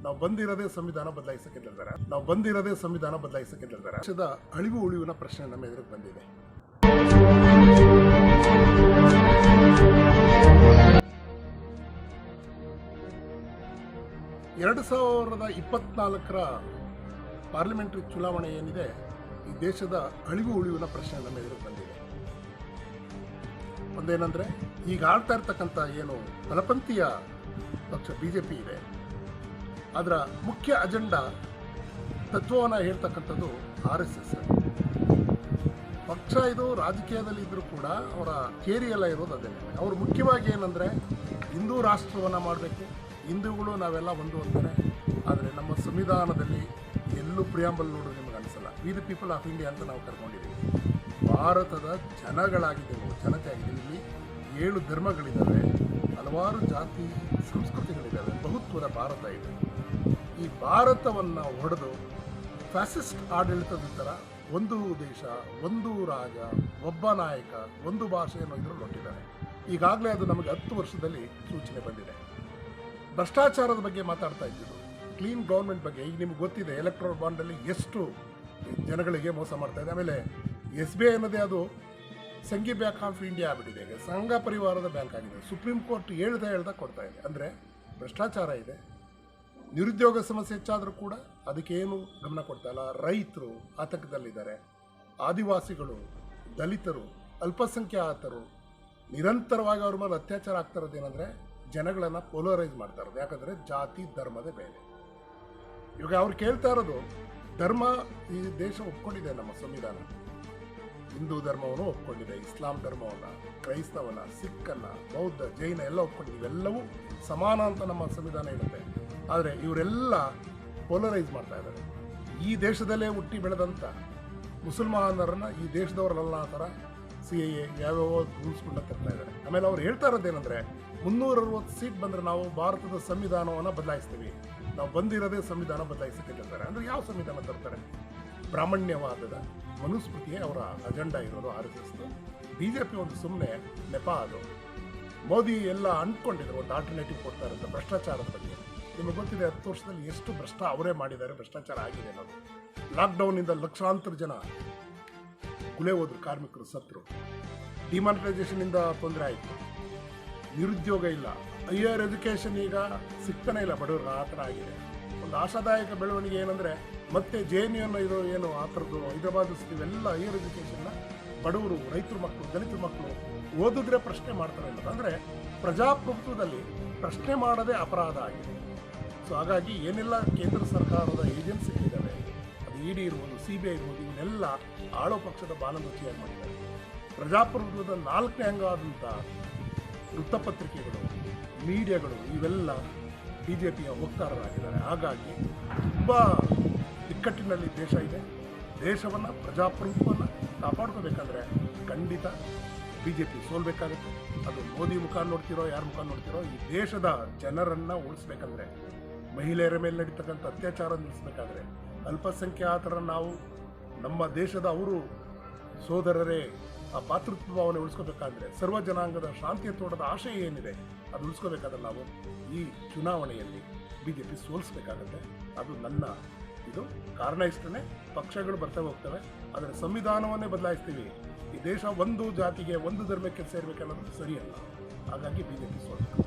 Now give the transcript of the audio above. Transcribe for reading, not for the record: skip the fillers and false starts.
ನಾವು ಬಂದಿರೋದೇ ಸಂವಿಧಾನ ಬದಲಾಯಿಸಕ್ಕೆ ಹೇಳ್ತಾರೆ. ದೇಶದ ಅಳಿವು ಉಳಿವಿನ ಪ್ರಶ್ನೆ ನಮ್ಮ ಎದುರಿಗೆ ಬಂದಿದೆ. ಎರಡು 2024ರ ಪಾರ್ಲಿಮೆಂಟರಿ ಚುನಾವಣೆ ಏನಿದೆ, ಈ ದೇಶದ ಅಳಿವು ಉಳಿವಿನ ಪ್ರಶ್ನೆ ನಮ್ಮ ಎದುರಿಗೆ ಬಂದಿದೆ. ಒಂದೇನೆಂದರೆ, ಈಗ ಆಳ್ತಾ ಇರ್ತಕ್ಕಂಥ ಏನು ಬಲಪಂಥೀಯ ಪಕ್ಷ BJP ಇದೆ, ಅದರ ಮುಖ್ಯ ಅಜೆಂಡಾ ತತ್ವವನ್ನು ಹೇಳ್ತಕ್ಕಂಥದ್ದು RSS ಪಕ್ಷ. ಇದು ರಾಜಕೀಯದಲ್ಲಿ ಇದ್ದರೂ ಕೂಡ ಅವರ ಥಿಯರಿ ಎಲ್ಲ ಇರೋದು ಅದೇ. ಅವರು ಮುಖ್ಯವಾಗಿ ಏನಂದರೆ, ಹಿಂದೂ ರಾಷ್ಟ್ರವನ್ನು ಮಾಡಬೇಕು, ಹಿಂದೂಗಳು ನಾವೆಲ್ಲ ಒಂದು ಅಂತಾರೆ. ಆದರೆ ನಮ್ಮ ಸಂವಿಧಾನದಲ್ಲಿ ಎಲ್ಲೂ ಪ್ರಿಯಾಂಬಲ್ ನೋಡೋದು ನಿಮಗೆ ಅನಿಸಲ್ಲ. V the people of India ಅಂತ ನಾವು ಕರ್ಕೊಂಡಿದ್ದೀವಿ. ಭಾರತದ ಜನಗಳಾಗಿದ್ದೆವು, ಜನತೆ ಆಗಿದ್ದೀವಿ. ಇಲ್ಲಿ 7 ಧರ್ಮಗಳಿದ್ದಾವೆ, ಹಲವಾರು ಜಾತಿ ಸಂಸ್ಕೃತಿಗಳಿದ್ದಾವೆ, ಬಹುತ್ವದ ಭಾರತ ಇದೆ. ಈ ಭಾರತವನ್ನು ಹೊಡೆದು ಫ್ಯಾಸಿಸ್ಟ್ ಆಡಳಿತದ ಥರ ಒಂದು ದೇಶ, ಒಂದು ರಾಜ, ಒಬ್ಬ ನಾಯಕ, ಒಂದು ಭಾಷೆ ಅನ್ನೋ ಇದರಲ್ಲಿ ಹೊರಟಿದ್ದಾರೆ. ಈಗಾಗಲೇ ಅದು ನಮಗೆ 10 ವರ್ಷದಲ್ಲಿ ಸೂಚನೆ ಬಂದಿದೆ. ಭ್ರಷ್ಟಾಚಾರದ ಬಗ್ಗೆ ಮಾತಾಡ್ತಾ ಇದ್ದಿದ್ದು, ಕ್ಲೀನ್ ಗೌರ್ಮೆಂಟ್ ಬಗ್ಗೆ. ಈಗ ನಿಮ್ಗೆ ಗೊತ್ತಿದೆ ಎಲೆಕ್ಟ್ರಲ್ ಬಾಂಡಲ್ಲಿ ಎಷ್ಟು ಜನಗಳಿಗೆ ಮೋಸ ಮಾಡ್ತಾ ಇದೆ. ಆಮೇಲೆ SBI ಅನ್ನೋದೇ ಅದು ಸಂಘಿ ಬ್ಯಾಂಕ್ ಆಫ್ ಇಂಡಿಯಾ ಆಗಿಬಿಟ್ಟಿದೆ, ಈಗ ಸಂಘ ಪರಿವಾರದ ಬ್ಯಾಂಕ್ ಆಗಿದೆ. ಸುಪ್ರೀಂ ಕೋರ್ಟ್ ಹೇಳ್ದ ಕೊಡ್ತಾ ಇದೆ. ಅಂದರೆ ಭ್ರಷ್ಟಾಚಾರ ಇದೆ. ನಿರುದ್ಯೋಗ ಸಮಸ್ಯೆ ಹೆಚ್ಚಾದರೂ ಕೂಡ ಅದಕ್ಕೇನು ಗಮನ ಕೊಡ್ತಾ ಇಲ್ಲ. ರೈತರು ಆತಂಕದಲ್ಲಿದ್ದಾರೆ, ಆದಿವಾಸಿಗಳು, ದಲಿತರು, ಅಲ್ಪಸಂಖ್ಯಾತರು ನಿರಂತರವಾಗಿ ಅವ್ರ ಮೇಲೆ ಅತ್ಯಾಚಾರ ಆಗ್ತಾ ಇರೋದೇನೆಂದರೆ, ಜನಗಳನ್ನು ಪೋಲರೈಸ್ ಮಾಡ್ತಾ ಇರೋದು. ಯಾಕಂದರೆ ಜಾತಿ ಧರ್ಮದ ಬೇರೆ. ಇವಾಗ ಅವ್ರು ಕೇಳ್ತಾ ಇರೋದು, ಧರ್ಮ ಈ ದೇಶ ಒಪ್ಕೊಂಡಿದೆ, ನಮ್ಮ ಸಂವಿಧಾನ ಹಿಂದೂ ಧರ್ಮವನ್ನು ಒಪ್ಕೊಂಡಿದೆ, ಇಸ್ಲಾಂ ಧರ್ಮವನ್ನು, ಕ್ರೈಸ್ತವನ್ನ, ಸಿಕ್ಕನ್ನು, ಬೌದ್ಧ, ಜೈನ ಎಲ್ಲ ಒಪ್ಕೊಂಡಿದ್ದೀವಿ. ಇವೆಲ್ಲವೂ ಸಮಾನ ಅಂತ ನಮ್ಮ ಸಂವಿಧಾನ ಇರುತ್ತೆ. ಆದರೆ ಇವರೆಲ್ಲ ಪೋಲರೈಸ್ ಮಾಡ್ತಾ ಇದ್ದಾರೆ. ಈ ದೇಶದಲ್ಲೇ ಹುಟ್ಟಿ ಬೆಳೆದಂಥ ಮುಸಲ್ಮಾನರನ್ನು ಈ ದೇಶದವರಲ್ಲ ಆ ಥರ CAA ಯಾವ್ಯಾವ ರೂಲ್ಸ್ಗಳನ್ನ ತರ್ತಾ ಇದ್ದಾರೆ. ಆಮೇಲೆ ಅವ್ರು ಹೇಳ್ತಾ ಇರೋದೇನೆಂದರೆ, 360 ಸೀಟ್ ಬಂದರೆ ನಾವು ಭಾರತದ ಸಂವಿಧಾನವನ್ನು ಬದಲಾಯಿಸ್ತೀವಿ, ನಾವು ಬಂದಿರೋದೇ ಸಂವಿಧಾನ ಬದಲಾಯಿಸಕ್ಕೆ ಹೇಳ್ತಾರೆ. ಅಂದರೆ ಯಾವ ಸಂವಿಧಾನ ತರ್ತಾರೆ? ಬ್ರಾಹ್ಮಣ್ಯವಾದದ ಮನುಸ್ಮೃತಿಯೇ ಅವರ ಅಜೆಂಡಾ ಇರೋದು RSS. BJP ಒಂದು ಸುಮ್ಮನೆ ನೆಪ. ಅದು ಮೋದಿ ಎಲ್ಲ ಅಂದ್ಕೊಂಡಿದ್ರು ಒಂದು ಆಲ್ಟರ್ನೇಟಿವ್ ಕೊಡ್ತಾ ಇರುತ್ತೆ ಭ್ರಷ್ಟಾಚಾರದ ಬಗ್ಗೆ. ನಿಮಗೆ ಗೊತ್ತಿದೆ 10 ವರ್ಷದಲ್ಲಿ ಎಷ್ಟು ಅವರೇ ಮಾಡಿದ್ದಾರೆ, ಭ್ರಷ್ಟಾಚಾರ ಆಗಿದೆ ಅನ್ನೋದು. ಲಾಕ್ಡೌನಿಂದ ಲಕ್ಷಾಂತರ ಜನ ಗುಳೆ ಹೋದ್ರು, ಕಾರ್ಮಿಕರು ಸತ್ರು. ಡಿಮಾನಿಟೈಸೇಷನಿಂದ ತೊಂದರೆ ಆಯಿತು, ನಿರುದ್ಯೋಗ ಇಲ್ಲ, ಹೈಯರ್ ಎಜುಕೇಷನ್ ಈಗ ಸಿಗ್ತಾನೆ ಇಲ್ಲ ಬಡವರು, ಆ ಥರ ಆಗಿದೆ. ಒಂದು ಆಶಾದಾಯಕ ಬೆಳವಣಿಗೆ ಏನಂದರೆ, ಮತ್ತೆ JNU ಅನ್ನೋ ಇದು ಏನು ಆ ಥರದ್ದು ಹೈದರಾಬಾದ್ ಇವೆಲ್ಲ ಹೈಯರ್ ಎಜುಕೇಷನ್ನ ಬಡವರು, ರೈತರ ಮಕ್ಕಳು, ದಲಿತರ ಮಕ್ಕಳು ಓದಿದ್ರೆ ಪ್ರಶ್ನೆ ಮಾಡ್ತಾರೆ ಅನ್ನೋದು. ಅಂದರೆ ಪ್ರಜಾಪ್ರಭುತ್ವದಲ್ಲಿ ಪ್ರಶ್ನೆ ಮಾಡೋದೇ ಅಪರಾಧ ಆಗಿದೆ. ಸೊ ಹಾಗಾಗಿ ಏನೆಲ್ಲ ಕೇಂದ್ರ ಸರ್ಕಾರದ ಏಜೆನ್ಸಿಗಳಿದ್ದಾವೆ, ಅದು ED ಇರ್ಬೋದು, CBI ಇರ್ಬೋದು, ಇವನ್ನೆಲ್ಲ ಆಳೋ ಪಕ್ಷದ ಬಾಲಮುಖಿಯಾಗಿ ಮಾಡಿದ್ದಾರೆ. ಪ್ರಜಾಪ್ರಭುತ್ವದ 4ನೇ ಅಂಗ ಆದಂಥ ವೃತ್ತಪತ್ರಿಕೆಗಳು, ಮೀಡಿಯಾಗಳು ಇವೆಲ್ಲ BJPಯ ವಕ್ತಾರರಾಗಿದ್ದಾರೆ. ಹಾಗಾಗಿ ತುಂಬ ಇಕ್ಕಟ್ಟಿನಲ್ಲಿ ದೇಶ ಇದೆ. ದೇಶವನ್ನು, ಪ್ರಜಾಪ್ರಭುತ್ವವನ್ನು ಕಾಪಾಡ್ಕೋಬೇಕಂದ್ರೆ ಖಂಡಿತ BJP ಸೋಲ್ಬೇಕಾಗುತ್ತೆ. ಅದು ಮೋದಿ ಮುಖ ನೋಡ್ತಿರೋ, ಯಾರ ಮುಖ ನೋಡ್ತಿರೋ, ಈ ದೇಶದ ಜನರನ್ನು ಉಳಿಸ್ಬೇಕಂದ್ರೆ, ಮಹಿಳೆಯರ ಮೇಲೆ ನಡೀತಕ್ಕಂಥ ಅತ್ಯಾಚಾರ ನಿಲ್ಲಿಸಬೇಕಾದ್ರೆ, ಅಲ್ಪಸಂಖ್ಯಾತರನ್ನು ನಾವು ನಮ್ಮ ದೇಶದ ಅವರು ಸೋದರರೇ ಆ ಭಾತೃತ್ವ ಭಾವನೆ ಉಳಿಸ್ಕೋಬೇಕಾದ್ರೆ, ಸರ್ವ ಜನಾಂಗದ ಶಾಂತಿಯುತವಾದ ಆಶಯ ಏನಿದೆ ಅದು ಉಳಿಸ್ಕೋಬೇಕಾದ್ರೆ ನಾವು ಈ ಚುನಾವಣೆಯಲ್ಲಿ BJP ಸೋಲಿಸಬೇಕಾಗತ್ತೆ. ಅದು ನನ್ನ ಇದು ಕಾರಣ. ಇಷ್ಟೇ, ಪಕ್ಷಗಳು ಬರ್ತಾ ಹೋಗ್ತವೆ, ಆದರೆ ಸಂವಿಧಾನವನ್ನೇ ಬದಲಾಯಿಸ್ತೀವಿ. ಈ ದೇಶ ಒಂದು ಜಾತಿಗೆ, ಒಂದು ಧರ್ಮಕ್ಕೆ ಸೇರಬೇಕನ್ನೋದು ಸರಿಯಲ್ಲ. ಹಾಗಾಗಿ BJP ಸೋಲ್ಬೇಕು.